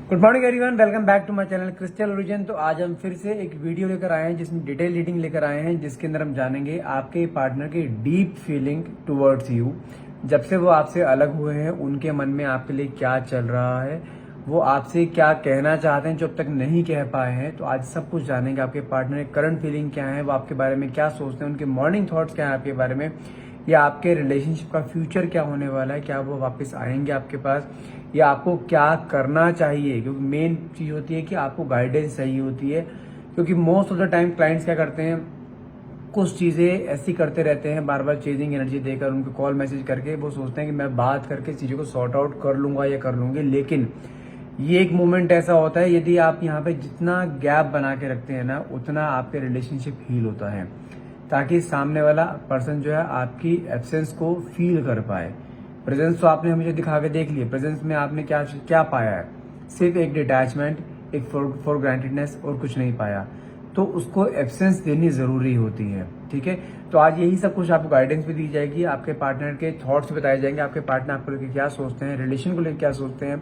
Good morning everyone, welcome back to my channel Crystal Origin. तो आज हम फिर से एक वीडियो लेकर आए हैं जिसमें डिटेल रीडिंग लेकर आए हैं, जिसके अंदर हम जानेंगे आपके पार्टनर की डीप फीलिंग टुवर्ड्स यू। जब से वो आपसे अलग हुए हैं उनके मन में आपके लिए क्या चल रहा है, वो आपसे क्या कहना चाहते हैं जो अब तक नहीं कह पाए हैं। तो आज सब कुछ जानेंगे। आपके पार्टनर की करंट फीलिंग क्या है, वो आपके बारे में क्या सोचते हैं, उनके मॉर्निंग थॉट्स क्या है आपके बारे में, या आपके रिलेशनशिप का फ्यूचर क्या होने वाला है, क्या वो वापस आएंगे आपके पास, या आपको क्या करना चाहिए। क्योंकि मेन चीज होती है कि आपको गाइडेंस चाहिए होती है। क्योंकि most of the time clients क्या करते हैं, कुछ चीजें ऐसी करते रहते हैं, बार बार चेजिंग एनर्जी देकर, उनको कॉल मैसेज करके वो सोचते हैं कि मैं बात करके चीजों को सॉर्ट आउट कर लूंगा या कर लूंगी। लेकिन ये एक मोमेंट ऐसा होता है, यदि आप यहाँ पे जितना गैप बना के रखते हैं ना, उतना आपके रिलेशनशिप हील होता है, ताकि सामने वाला पर्सन जो है आपकी एब्सेंस को फील कर पाए। प्रेजेंस तो आपने हमेशा दिखा के देख लिया, प्रेजेंस में आपने क्या क्या पाया है, सिर्फ एक डिटैचमेंट, एक फॉर ग्रांटेडनेस, और कुछ नहीं पाया। तो उसको एब्सेंस देनी जरूरी होती है। ठीक है, तो आज यही सब कुछ आपको गाइडेंस भी दी जाएगी, आपके पार्टनर के थॉट्स बताए जाएंगे, आपके पार्टनर आपको लेकर क्या सोचते हैं, रिलेशन को लेकर क्या सोचते हैं,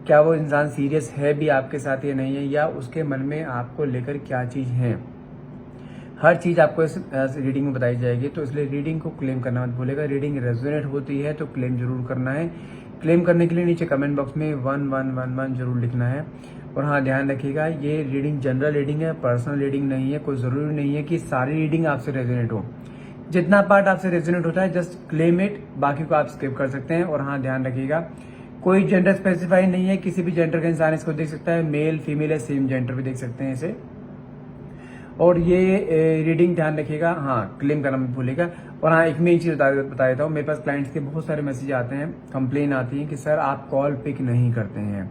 क्या वो इंसान सीरियस है भी आपके साथ या नहीं है, या उसके मन में आपको लेकर क्या चीज है। हर चीज आपको इस रीडिंग में बताई जाएगी। तो इसलिए रीडिंग को क्लेम करना मत भूलेगा। रीडिंग रेजोनेट होती है तो क्लेम जरूर करना है। क्लेम करने के लिए नीचे कमेंट बॉक्स में 1111 जरूर लिखना है। और हाँ, ध्यान रखिएगा, ये रीडिंग जनरल रीडिंग है, पर्सनल रीडिंग नहीं है। कोई जरूरी नहीं है कि सारी रीडिंग आपसे रेजोनेट हो। जितना पार्ट आपसे रेजोनेट होता है जस्ट क्लेम इट, बाकी को आप स्किप कर सकते हैं। और हाँ, ध्यान रखिएगा, कोई जेंडर स्पेसिफाई नहीं है, किसी भी जेंडर का इंसान इसको देख सकता है, मेल फीमेल या सेम जेंडर भी देख सकते हैं इसे। और ये रीडिंग ध्यान रखिएगा, हाँ क्लेम करना मत भूलिएगा। और हाँ, एक मेन चीज बता देता हूँ, मेरे पास क्लाइंट्स के बहुत सारे मैसेज आते हैं, कंप्लेन आती है कि सर आप कॉल पिक नहीं करते हैं।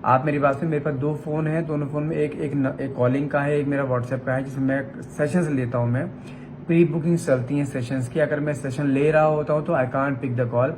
आप मेरी बात में, मेरे पास 2 फोन है, दोनों फोन में एक कॉलिंग का है, एक मेरा व्हाट्सएप का है, जिसमें मैं सेशंस लेता हूँ। मैं प्री बुकिंग चलती है सेशंस की। अगर मैं सेशन ले रहा होता हूँ तो I can't pick the call.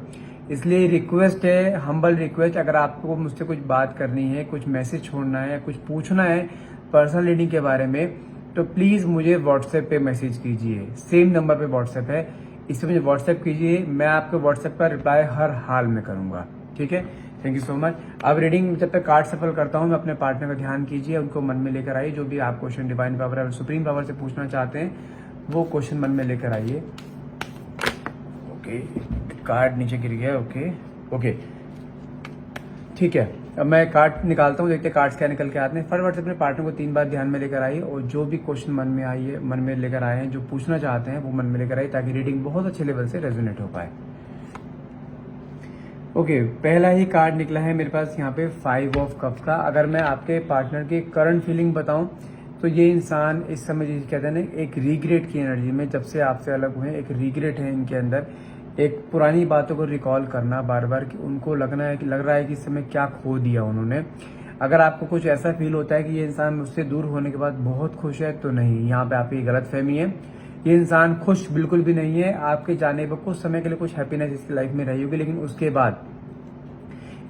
इसलिए रिक्वेस्ट है, हम्बल रिक्वेस्ट, अगर आपको मुझसे कुछ बात करनी है, कुछ मैसेज छोड़ना है, कुछ पूछना है पर्सनल रीडिंग के बारे में, तो प्लीज मुझे व्हाट्सएप पे मैसेज कीजिए। सेम नंबर पे व्हाट्सएप है, इससे मुझे व्हाट्सएप कीजिए, मैं आपको व्हाट्सएप पर रिप्लाई हर हाल में करूंगा। ठीक है, थैंक यू सो मच। अब रीडिंग जब तक कार्ड सफल करता हूं, मैं अपने पार्टनर का ध्यान कीजिए, उनको मन में लेकर आइए। जो भी आप क्वेश्चन डिवाइन पावर और सुप्रीम पावर से पूछना चाहते हैं वो क्वेश्चन मन में लेकर आइए। ओके, कार्ड नीचे गिर गया। ओके, ठीक है। अब मैं कार्ड निकालता हूँ, देखते कार्ड्स क्या निकल के आते हैं। फटाफट से अपने पार्टनर को 3 बार ध्यान में लेकर आइए, और जो भी क्वेश्चन मन में लेकर आए हैं, जो पूछना चाहते हैं वो मन में लेकर आइए, ताकि रीडिंग बहुत अच्छे लेवल से रेजोनेट हो पाए। ओके, पहला ही कार्ड निकला है मेरे पास यहाँ पे 5 ऑफ कप्स का। अगर मैं आपके पार्टनर की करंट फीलिंग बताऊं तो ये इंसान इस समय जिसे कहते हैं ना, एक रिग्रेट की एनर्जी में, जब से आपसे अलग हुए, एक रिग्रेट है इनके अंदर, एक पुरानी बातों को रिकॉल करना बार बार, कि उनको लग रहा है कि इस समय क्या खो दिया उन्होंने। अगर आपको कुछ ऐसा फील होता है कि ये इंसान मुझसे दूर होने के बाद बहुत खुश है, तो नहीं, यहाँ पे आपकी गलतफहमी है। ये इंसान खुश बिल्कुल भी नहीं है। आपके जाने पर कुछ समय के लिए कुछ हैप्पीनेस इसकी लाइफ में रही होगी, लेकिन उसके बाद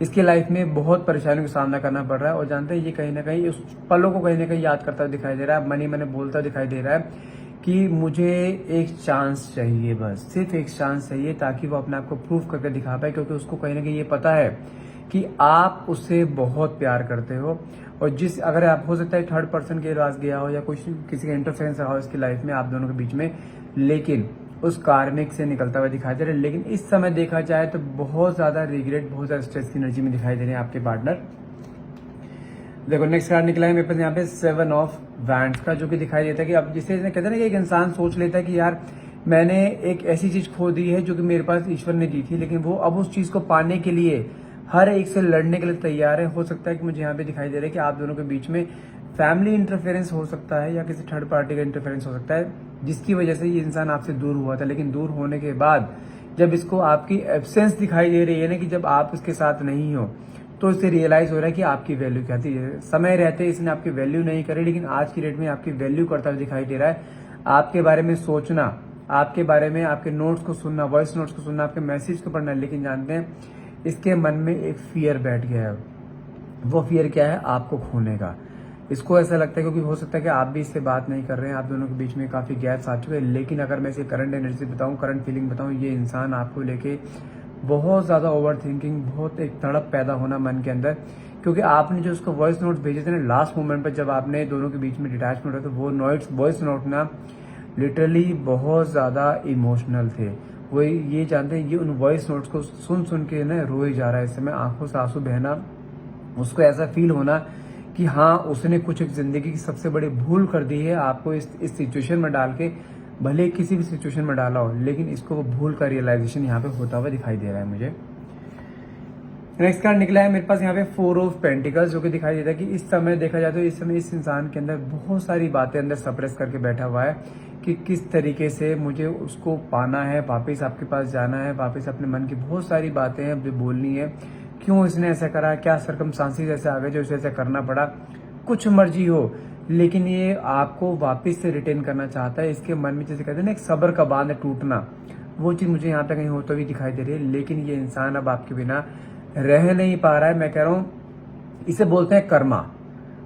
इसकी लाइफ में बहुत परेशानियों का सामना करना पड़ रहा है। और जानते हैं, ये कहीं ना कहीं उस पलों को कहीं ना कहीं याद करता दिखाई दे रहा है, मैंने बोलता दिखाई दे रहा है कि मुझे एक चांस चाहिए, बस सिर्फ एक चांस चाहिए, ताकि वो अपने आप को प्रूव करके दिखा पाए। क्योंकि उसको कहीं ना कहीं ये पता है कि आप उससे बहुत प्यार करते हो। और अगर आप, हो सकता है थर्ड पर्सन के पास गया हो, या कुछ किसी का इंटरफेरेंस रहा हो इसकी लाइफ में आप दोनों के बीच में, लेकिन उस कार्मिक से निकलता हुआ दिखाई दे रहा है। लेकिन इस समय देखा जाए तो बहुत ज्यादा रिग्रेट, बहुत ज्यादा स्ट्रेस की एनर्जी में दिखाई दे रहे हैं आपके पार्टनर। देखो, नेक्स्ट कार्ड निकला है मेरे पास यहाँ पे 7 ऑफ वैंड्स का, जो कि दिखाई देता है कि अब जिसे कहते हैं ना कि एक इंसान सोच लेता है कि यार मैंने एक ऐसी चीज खो दी है जो कि मेरे पास ईश्वर ने दी थी, लेकिन वो अब उस चीज को पाने के लिए हर एक से लड़ने के लिए तैयार है। हो सकता है कि मुझे यहाँ पे दिखाई दे रहा है कि आप दोनों के बीच में फैमिली इंटरफेरेंस हो सकता है, या किसी थर्ड पार्टी का इंटरफेरेंस हो सकता है, जिसकी वजह से ये इंसान आपसे दूर हुआ था। लेकिन दूर होने के बाद जब इसको आपकी एब्सेंस दिखाई दे रही है ना, कि जब आप उसके साथ नहीं हो, तो इससे रियलाइज हो रहा है कि आपकी वैल्यू क्या थी। समय रहते इसने आपकी वैल्यू नहीं करी, लेकिन आज की डेट में आपकी वैल्यू करता हुआ दिखाई दे रहा है। आपके बारे में सोचना, आपके बारे में, आपके नोट्स को सुनना, वॉइस नोट्स को सुनना, आपके मैसेज को पढ़ना। लेकिन जानते हैं, इसके मन में एक फियर बैठ गया है। वो फियर क्या है? आपको खोने का। इसको ऐसा लगता है, क्योंकि हो सकता है कि आप भी इससे बात नहीं कर रहे हैं, आप दोनों के बीच में काफी गैप्स आ चुके हैं। लेकिन अगर मैं इसे करंट एनर्जी बताऊं, करंट फीलिंग बताऊं, ये इंसान आपको लेके बहुत ज्यादा ओवर थिंकिंग, बहुत एक तड़प पैदा होना मन के अंदर क्योंकि आपने जो उसको वॉइस नोट भेजे थे ना लास्ट मोमेंट पर, जब आपने दोनों के बीच में डिटैचमेंट हो, तो वो वॉइस नोट ना लिटरली बहुत ज़्यादा इमोशनल थे। वो ये जानते हैं, ये उन वॉइस नोट्स को सुन सुन के ना रोए जा रहा है इस समय, आंखों से आंसू बहना, उसको ऐसा फील होना कि हाँ उसने कुछ एक जिंदगी की सबसे बड़ी भूल कर दी है, आपको इस सिचुएशन में डाल के, भले किसी भी सिचुएशन में डाला हो, लेकिन इसको वो भूल का रियलाइजेशन यहाँ पे होता हुआ दिखाई दे रहा है मुझे। नेक्स्ट कार्ड निकला है मेरे पास यहाँ पे 4 ऑफ पेंटिकल्स, जो कि दिखाई देता है कि इस समय देखा जाए तो इस समय इस इंसान के अंदर बहुत सारी बातें अंदर सप्रेस करके बैठा हुआ है कि किस तरीके से मुझे उसको पाना है, वापस आपके पास जाना है, वापस अपने मन की बहुत सारी बातें हैं जो बोलनी है, क्यों इसने ऐसा करा, क्या सरकमस्टांसेस ऐसे आ गए जो उसे ऐसा करना पड़ा, कुछ मर्जी हो, लेकिन ये आपको वापस से रिटेन करना चाहता है। इसके मन में जैसे कहते हैं ना एक सब्र का बांध टूटना, वो चीज मुझे यहाँ पे कहीं होता भी दिखाई दे रही है। लेकिन ये इंसान अब आपके बिना रह नहीं पा रहा है। मैं कह रहा हूँ इसे बोलते हैं कर्मा।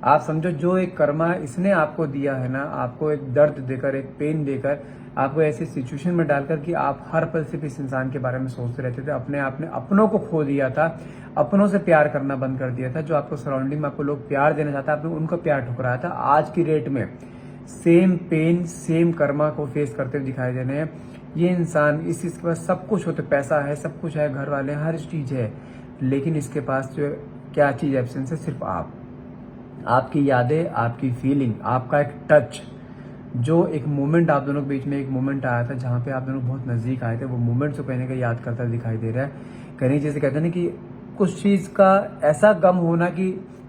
आप समझो जो एक कर्मा इसने आपको दिया है ना, आपको एक दर्द देकर, एक पेन देकर, आपको ऐसी सिचुएशन में डालकर कि आप हर पल सिर्फ इस इंसान के बारे में सोचते रहते थे, अपने आपने अपनों को खो दिया था, अपनों से प्यार करना बंद कर दिया था। जो आपको सराउंडिंग में आपको लोग प्यार देना चाहता, आपने उनको प्यार ठुकराया था। आज की डेट में सेम पेन, सेम कर्मा को फेस करते हुए दिखाई दे रहे हैं। ये इंसान इसके पास सब कुछ होता, पैसा है, सब कुछ है, घर वाले, हर चीज है, लेकिन इसके पास जो क्या चीज एब्सेंस है, सिर्फ आपकी यादें, आपकी फीलिंग, आपका एक टच, जो एक मोमेंट आप दोनों के बीच में एक मोमेंट आया था जहां पे आप दोनों बहुत नजदीक आए थे, वो मोमेंट को कहने का याद करता दिखाई दे रहा है। कहीं जैसे कहते हैं ना कि कुछ चीज का ऐसा गम होना कि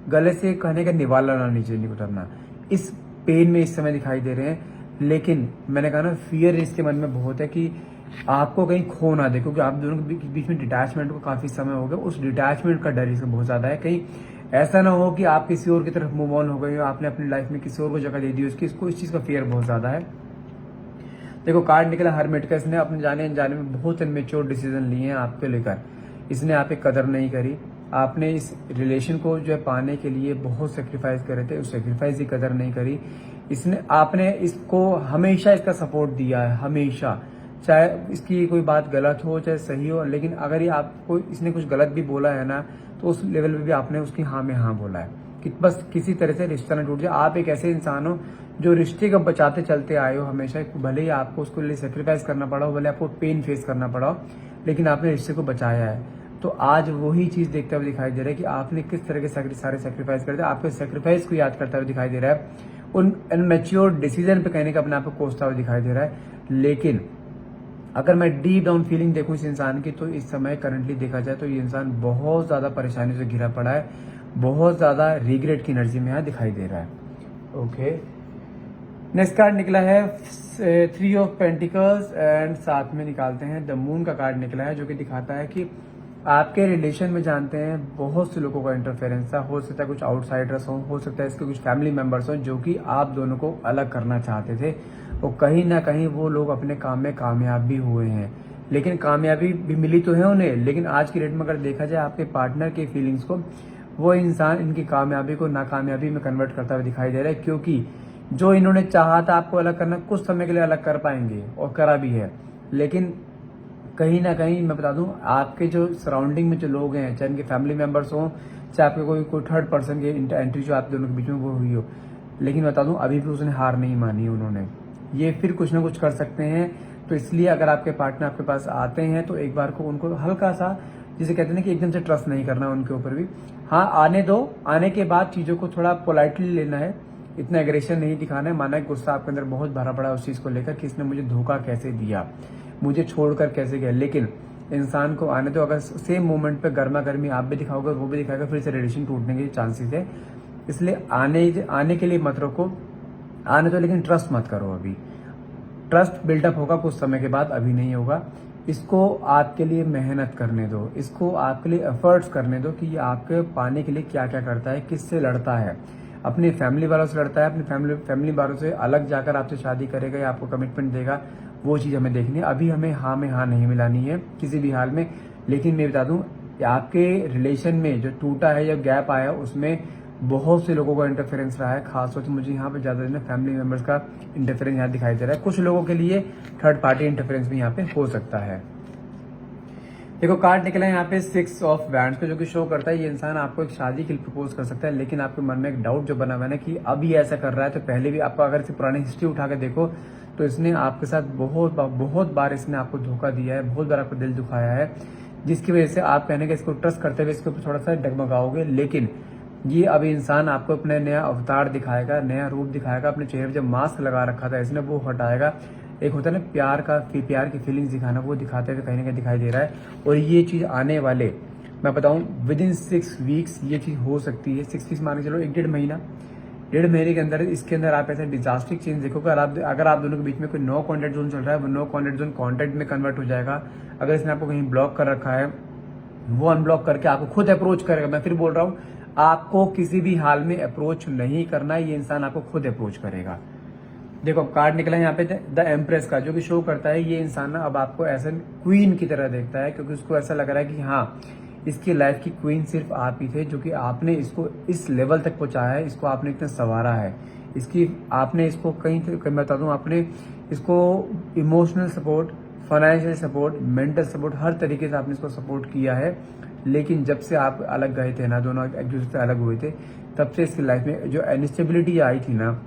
गले से कहने का निवाला ना नीचे नहीं उतरना, इस पेन में इस समय दिखाई दे रहे हैं। लेकिन मैंने कहा ना, फियर इसके मन में बहुत है कि आपको कहीं खो ना दे, क्योंकि आप दोनों के बीच में डिटैचमेंट को काफी समय हो गया, उस डिटैचमेंट का डर इसका बहुत ज्यादा है। कहीं ऐसा ना हो कि आप किसी और की तरफ मूव ऑन हो गए हो, आपने अपनी लाइफ में किसी और को जगह दे दी उसकी, इसको इस चीज का फियर बहुत ज्यादा है। देखो कार्ड निकला हरमिट का, इसने अपने जाने अनजाने में बहुत इनमेच्योर डिसीजन लिए हैं आपको लेकर, इसने आप कदर नहीं करी, आपने इस रिलेशन को जो है पाने के लिए बहुत सेक्रीफाइस करे थे, उस सेक्रीफाइस की कदर नहीं करी। आपने इसको हमेशा इसका सपोर्ट दिया है, हमेशा, चाहे इसकी कोई बात गलत हो चाहे सही हो, लेकिन अगर ये आपको इसने कुछ गलत भी बोला है ना, तो उस लेवल पे भी आपने उसकी हाँ में हाँ बोला है कि बस किसी तरह से रिश्ता न टूट जाए। आप एक ऐसे इंसान हो जो रिश्ते को बचाते चलते आए हो हमेशा, भले ही आपको उसको लिए सेक्रीफाइस करना पड़ा हो, भले आपको पेन फेस करना पड़ा हो, लेकिन आपने रिश्ते को बचाया है। तो आज वही चीज देखते हुए दिखाई दे रहा है कि आपने किस तरह के सारे सेक्रीफाइस करते, आपके सेक्रीफाइस को याद करता हुआ दिखाई दे रहा है, उन अनमेच्योर डिसीजन पे कहने का अपने आप को कोसता हुआ दिखाई दे रहा है। लेकिन अगर मैं डीप डाउन फीलिंग देखूं इस इंसान की, तो इस समय करंटली देखा जाए तो ये इंसान बहुत ज्यादा परेशानी से घिरा पड़ा है, बहुत ज्यादा रिग्रेट की एनर्जी में यहाँ दिखाई दे रहा है। ओके, नेक्स्ट कार्ड निकला है 3 ऑफ पेंटिकल्स एंड साथ में निकालते हैं द मून का कार्ड निकला है, जो कि दिखाता है कि आपके रिलेशन में जानते हैं बहुत से लोगों का इंटरफेरेंस था, हो सकता है कुछ आउटसाइडर्स हो सकता है इसके कुछ फैमिली मेंबर्स हो जो कि आप दोनों को अलग करना चाहते थे, और कहीं ना कहीं वो लोग अपने काम में कामयाब भी हुए हैं। लेकिन कामयाबी भी मिली तो है उन्हें, लेकिन आज की डेट में अगर देखा जाए आपके पार्टनर की फीलिंग्स को, वो इंसान इनकी कामयाबी को नाकामयाबी में कन्वर्ट करता हुआ दिखाई दे रहा है, क्योंकि जो इन्होंने चाहा था आपको अलग करना, कुछ समय के लिए अलग कर पाएंगे और करा भी है। लेकिन कहीं ना कहीं मैं बता दूं, आपके जो सराउंडिंग में जो लोग हैं, चाहे इनके फैमिली मेंबर्स हों, चाहे आपके कोई थर्ड पर्सन की एंट्री जो आप दोनों के बीच में वो हुई हो, लेकिन बता दूं अभी भी उसने हार नहीं मानी उन्होंने, ये फिर कुछ ना कुछ कर सकते हैं। तो इसलिए अगर आपके पार्टनर आपके पास आते हैं तो एक बार को उनको हल्का सा, जिसे कहते हैं ना कि एकदम से ट्रस्ट नहीं करना उनके ऊपर भी, हाँ आने दो, आने के बाद चीजों को थोड़ा पोलाइटली लेना है, इतना एग्रेशन नहीं दिखाना है। माना गुस्सा आपके अंदर बहुत भरा पड़ा है उस चीज को लेकर कि इसने मुझे धोखा कैसे दिया, मुझे छोड़कर कैसे गया, लेकिन इंसान को आने दो। अगर सेम मोमेंट पे गर्मा गर्मी आप भी दिखाओगे, वो भी दिखाएगा, फिर से रिलेशन टूटने के चांसेस है। इसलिए आने के लिए मत रोको, आने दो, लेकिन ट्रस्ट मत करो। अभी ट्रस्ट बिल्डअप होगा कुछ समय के बाद, अभी नहीं होगा। इसको आपके लिए मेहनत करने दो, इसको आपके लिए एफर्ट्स करने दो कि ये आपके पाने के लिए क्या क्या करता है, किससे लड़ता है, अपनी फैमिली वालों से लड़ता है, अपनी फैमिली वालों से अलग जाकर आपसे शादी करेगा या आपको कमिटमेंट देगा, वो चीज हमें देखनी है। अभी हमें हाँ में हाँ नहीं मिलानी है किसी भी हाल में। लेकिन मैं बता दूं, आपके रिलेशन में जो टूटा है या गैप आया उसमें बहुत से लोगों का इंटरफेरेंस रहा है, खासतौर से मुझे यहाँ पे ज्यादा फैमिली मेंबर्स का इंटरफेरेंस यहाँ दिखाई दे रहा है। कुछ लोगों के लिए थर्ड पार्टी इंटरफेरेंस भी यहाँ पे हो सकता है। देखो कार्ड निकला है यहाँ पे 6 ऑफ वैंड्स का, जो कि शो करता है ये इंसान आपको एक शादी के लिए प्रपोज कर सकता है, लेकिन आपके मन में एक डाउट जो बना हुआ है ना कि अब ये ऐसा कर रहा है, तो पहले भी आपको अगर इसकी पुरानी हिस्ट्री उठा के देखो तो इसने आपके साथ बहुत बार इसने आपको धोखा दिया है, बहुत बार आपको दिल दुखाया है, जिसकी वजह से आप कहने के इसको ट्रस्ट करते हुए इसके ऊपर थोड़ा सा डगमगाओगे। लेकिन ये अभी इंसान आपको अपने नया अवतार दिखाएगा, नया रूप दिखाएगा, अपने चेहरे पर जब मास्क लगा रखा था इसने वो हटाएगा। एक होता है ना प्यार की फीलिंग्स दिखाना, वो दिखाते हुए कहीं ना कहीं दिखाई दे रहा है। और ये चीज आने वाले, मैं बताऊं, विद इन 6 वीक्स ये चीज हो सकती है। 6 वीक्स मान के चलो, 1.5 महीने के अंदर इसके अंदर आप ऐसा डिजास्टिक चेंज देखोगे। अगर आप दोनों के बीच में कोई नो कॉन्टेक्ट जोन चल रहा है, वो नो कॉन्टेक्ट जोन कॉन्टेक्ट में कन्वर्ट हो जाएगा। अगर इसने आपको कहीं ब्लॉक कर रखा है, वो अनब्लॉक करके आपको खुद अप्रोच करेगा। मैं फिर बोल रहा हूँ, आपको किसी भी हाल में अप्रोच नहीं करना है, ये इंसान आपको खुद अप्रोच करेगा। देखो कार्ड निकला है यहाँ पे द एम्प्रेस का, जो कि शो करता है ये इंसान ना अब आपको ऐसा क्वीन की तरह देखता है, क्योंकि उसको ऐसा लग रहा है कि हाँ, इसकी लाइफ की क्वीन सिर्फ आप ही थे, जो कि आपने इसको इस लेवल तक पहुंचाया है, इसको आपने इतना संवारा है, आपने इसको कहीं बता दूं, आपने इसको emotional support, financial support, mental support, हर तरीके से आपने इसको सपोर्ट किया है। लेकिन जब से आप अलग गए थे ना, दोनों एक दूसरे से अलग हुए थे, तब से इसकी लाइफ में जो इनस्टेबिलिटी आई थी ना,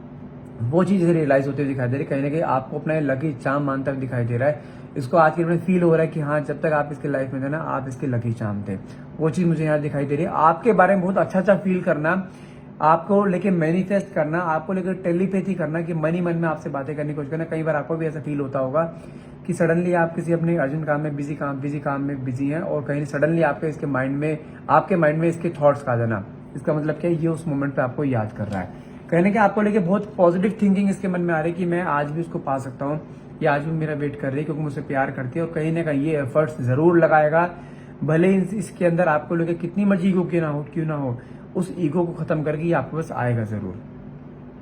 वो चीज रियलाइज होते हुए दिखाई दे रही है। कहीं ना कहीं आपको अपना लकी चार्म मानता हुआ दिखाई दे रहा है। इसको आज के दिन में फील हो रहा है कि हाँ, जब तक आप इसके लाइफ में थे ना, आप इसके लकी चार्म थे। वो चीज मुझे यहाँ दिखाई दे रही है। आपके बारे में बहुत अच्छा फील करना, आपको लेके मैनिफेस्ट करना, आपको लेकर टेलीपैथी करना, कि मन ही मन में आपसे बातें करने की कोशिश करना। कई बार आपको भी ऐसा फील होता होगा कि सडनली आप किसी अपने अर्जेंट काम में बिजी हैं, और कहीं सडनली आपके माइंड में इसके थॉट्स आ जाना। इसका मतलब क्या है, ये उस मोमेंट पे आपको याद कर रहा है। कहने के आपको लेके बहुत पॉजिटिव थिंकिंग इसके मन में आ रही है कि मैं आज भी उसको पा सकता हूँ, ये आज भी मेरा वेट कर रही है, क्योंकि मुझसे प्यार करती है। और कहीं ना कहीं ये एफर्ट्स जरूर लगाएगा, भले इसके अंदर आपको लेके कितनी मर्जी ईगो क्यों ना हो, उस ईगो को खत्म करके ये आपके पास आएगा जरूर।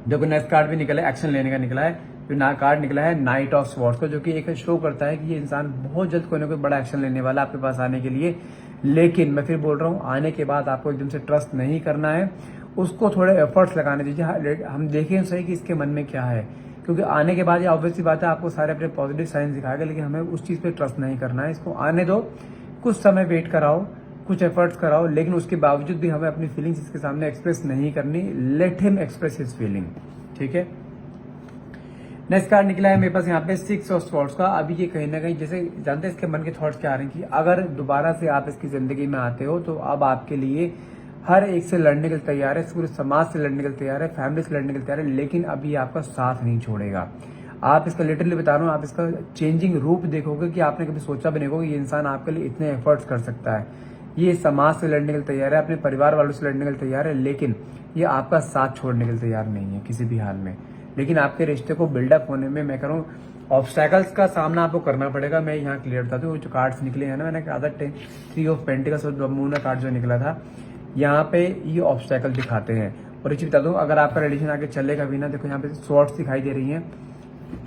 देखो नेक्स्ट कार्ड भी निकला है, एक्शन लेने का निकला है। जो कार्ड निकला है नाइट ऑफ स्वॉर्ड्स का, जो कि एक शो करता है कि ये इंसान बहुत जल्द कोई ना कोई बड़ा एक्शन लेने वाला है आपके पास आने के लिए। लेकिन मैं फिर बोल रहा हूँ, आने के बाद आपको एकदम से ट्रस्ट नहीं करना है, उसको थोड़े एफर्ट्स लगाने दीजिए। हम देखें सही कि इसके मन में क्या है, क्योंकि आने के बाद ये ऑब्वियस सी बात है, आपको सारे अपने पॉजिटिव साइंस दिखाएगा, लेकिन हमें उस चीज पे ट्रस्ट नहीं करना है। इसको आने दो, कुछ समय वेट कराओ, कुछ एफर्ट्स कराओ, लेकिन उसके बावजूद भी हमें अपनी फीलिंग्स इसके सामने एक्सप्रेस नहीं करनी। Let him express his feeling, ठीक है। नेक्स्ट कार्ड निकला है मेरे पास यहाँ पे 6 ऑफ स्वॉर्ड्स का। अभी ये कहीं ना कहीं, जैसे जानते हैं इसके मन के थॉट्स क्या आ रहे हैं, कि अगर दोबारा से आप इसकी जिंदगी में आते हो, तो अब आपके लिए हर एक से लड़ने के लिए तैयार है, पूरे समाज से लड़ने के लिए तैयार है, फैमिली से लड़ने के लिए तैयार है, लेकिन अभी आपका साथ नहीं छोड़ेगा। आप इसका लिटरली बता रहा हूँ, आप इसका चेंजिंग रूप देखोगे कि आपने कभी सोचा भी नहीं होगा ये इंसान आपके लिए इतने एफर्ट्स कर सकता है। ये समाज से लड़ने के लिए तैयार है, अपने परिवार वालों से लड़ने के लिए तैयार है, लेकिन ये आपका साथ छोड़ने के लिए तैयार नहीं है किसी भी हाल में। लेकिन आपके रिश्ते को बिल्डअप होने में, मैं कह रहा हूँ, ऑब्स्टैकल्स का सामना आपको करना पड़ेगा। मैं यहाँ क्लियर बताता हूँ, जो कार्ड्स निकले हैं ना, मैंने कहा था 3 ऑफ पेंटिकल्स और बर्मुडा कार्ड जो निकला था, यहाँ पे ये ऑब्स्टैकल दिखाते हैं। और एक चीज बता दूं, अगर आपका रिलेशन आगे चलेगा भी ना, देखो यहाँ पे स्वॉर्ड्स दिखाई दे रही हैं,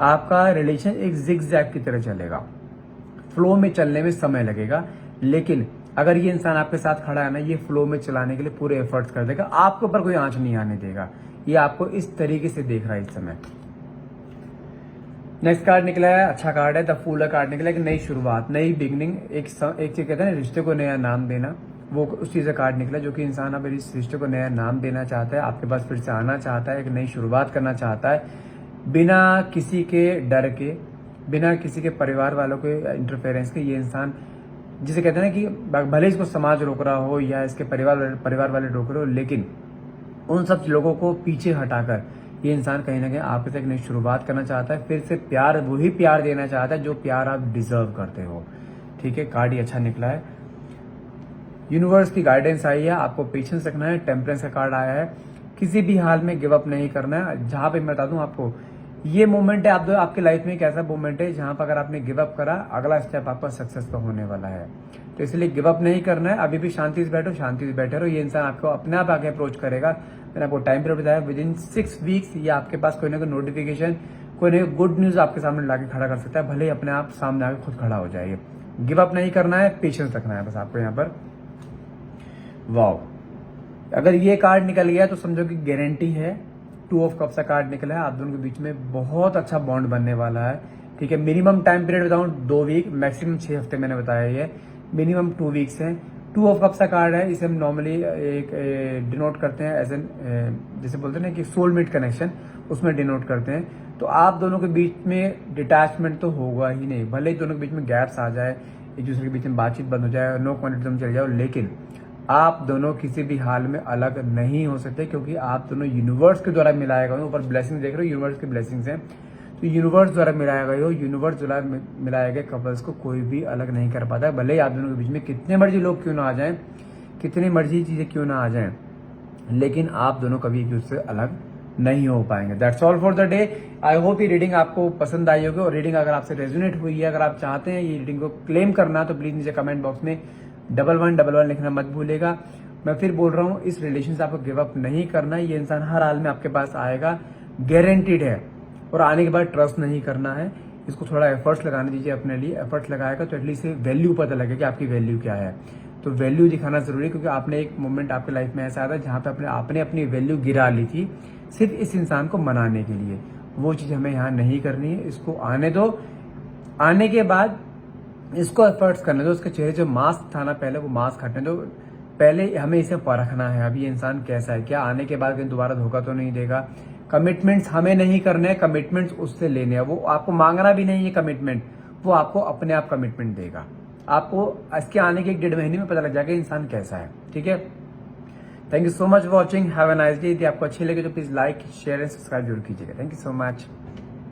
आपका रिलेशन एक जिग-जैग की तरह चलेगा, फ्लो में चलने में समय लगेगा। लेकिन अगर ये इंसान आपके साथ खड़ा है ना, ये फ्लो में चलाने के लिए पूरे एफर्ट्स कर देगा, आपके ऊपर कोई आंच नहीं आने देगा। ये आपको इस तरीके से देख रहा है इस समय। नेक्स्ट कार्ड निकला है, अच्छा कार्ड है, द फूल कार्ड निकला है, कि नई शुरुआत, नई बिगनिंग, एक चीज कहते हैं ना, रिश्ते को नया नाम देना, वो उस चीज का कार्ड निकला, जो कि इंसान अब इस रिश्ते को नया नाम देना चाहता है, आपके पास फिर से आना चाहता है, एक नई शुरुआत करना चाहता है, बिना किसी के डर के, बिना किसी के परिवार वालों के इंटरफेरेंस के। ये इंसान, जिसे कहते हैं ना कि भले इसको समाज रोक रहा हो या इसके परिवार वाले रोक रहे हो, लेकिन उन सब लोगों को पीछे हटाकर ये इंसान कहीं ना कहीं आपके साथ एक नई शुरुआत करना चाहता है, फिर से प्यार, वही प्यार देना चाहता है जो प्यार आप डिजर्व करते हो, ठीक है। कार्ड ही अच्छा निकला है, यूनिवर्स की गाइडेंस आई है, आपको पेशेंस रखना है, टेम्परेंस का कार्ड आया है, किसी भी हाल में गिव अप नहीं करना है। जहां पे मैं बता दूं आपको, ये मोमेंट है आपके लाइफ में एक ऐसा मोमेंट है जहां पर अगर आपने गिव अप करा, अगला स्टेप आपका सक्सेस का होने वाला है, तो इसलिए गिव अप नहीं करना है। अभी भी शांति से बैठो, ये इंसान आपको अपने आप आगे अप्रोच करेगा। मैंने आपको टाइम पीरियड बताया, विद इन 6 वीक्स ये आपके पास कोई ना कोई नोटिफिकेशन, कोई ना कोई गुड न्यूज आपके सामने लाके खड़ा कर सकता है, भले ही अपने आप सामने आके खुद खड़ा हो जाएगा। गिव अप नहीं करना है, पेशेंस रखना है बस आपको यहाँ पर। वाओ, अगर ये कार्ड निकल गया तो समझो कि गारंटी है। 2 ऑफ कप्स का कार्ड निकला है, आप दोनों के बीच में बहुत अच्छा बॉन्ड बनने वाला है, ठीक है। मिनिमम टाइम पीरियड बताऊं 2 वीक, मैक्सिमम 6 हफ्ते मैंने बताया ये, मिनिमम 2 वीक्स है। 2 ऑफ कप्स का कार्ड है, इसे हम नॉर्मली एक डिनोट करते हैं एज एन, जैसे बोलते हैं ना कि सोलमेट कनेक्शन, उसमें डिनोट करते हैं। तो आप दोनों के बीच में डिटैचमेंट तो होगा ही नहीं, भले ही दोनों के बीच में गैप्स आ जाए, एक दूसरे के बीच में बातचीत बंद हो जाए, नो कॉन्टेक्ट चल जाओ, लेकिन आप दोनों किसी भी हाल में अलग नहीं हो सकते, क्योंकि आप दोनों यूनिवर्स के द्वारा मिलाए गए हो। ऊपर ब्लेसिंग देख रहे हो, यूनिवर्स की ब्लेसिंग्स हैं, तो यूनिवर्स द्वारा मिलाया गए हो। यूनिवर्स द्वारा मिलाए गए कपल्स को कोई भी अलग नहीं कर पाता, भले ही आप दोनों के बीच में कितने मर्जी लोग क्यों ना आ जाएं, कितनी मर्जी चीजें क्यों ना आ जाएं, लेकिन आप दोनों कभी एक दूसरे से अलग नहीं हो पाएंगे। That's all for the day. I hope ये रीडिंग आपको पसंद आई होगी, और रीडिंग अगर आपसे रेजोनेट हुई है, अगर आप चाहते हैं ये रीडिंग को क्लेम करना, तो प्लीज नीचे कमेंट बॉक्स में 1111 लिखना मत भूलेगा। मैं फिर बोल रहा हूँ, इस रिलेशन से आपको गिव अप नहीं करना है। ये इंसान हर हाल में आपके पास आएगा, गारंटीड है, और आने के बाद ट्रस्ट नहीं करना है। इसको थोड़ा एफर्ट्स लगाने दीजिए अपने लिए, एफर्ट्स लगाएगा तो एटलीस्ट वैल्यू पता लगेगा कि आपकी वैल्यू क्या है। तो वैल्यू दिखाना जरूरी है, क्योंकि आपने एक मोमेंट आपके लाइफ में ऐसा आया था जहां पे आपने अपनी वैल्यू गिरा ली थी सिर्फ इस इंसान को मनाने के लिए। वो चीज हमें यहाँ नहीं करनी है। इसको आने दो, आने के बाद इसको एफर्ट्स करने दो। उसके चेहरे जो मास्क था ना पहले, वो मास्क हटने दो। पहले हमें इसे परखना है, अभी ये इंसान कैसा है, क्या आने के बाद कहीं दोबारा धोखा तो नहीं देगा। कमिटमेंट्स हमें नहीं करने हैं, कमिटमेंट्स उससे लेने हैं। वो आपको मांगना भी नहीं है कमिटमेंट, वो आपको अपने आप कमिटमेंट देगा। आपको इसके आने के 1-1.5 महीने में पता लग जाएगा इंसान कैसा है। ठीक है, thank you so much for watching, have a nice day. यदि आपको अच्छी लगे तो please like, share and subscribe जरूर कीजिएगा। Thank you so much.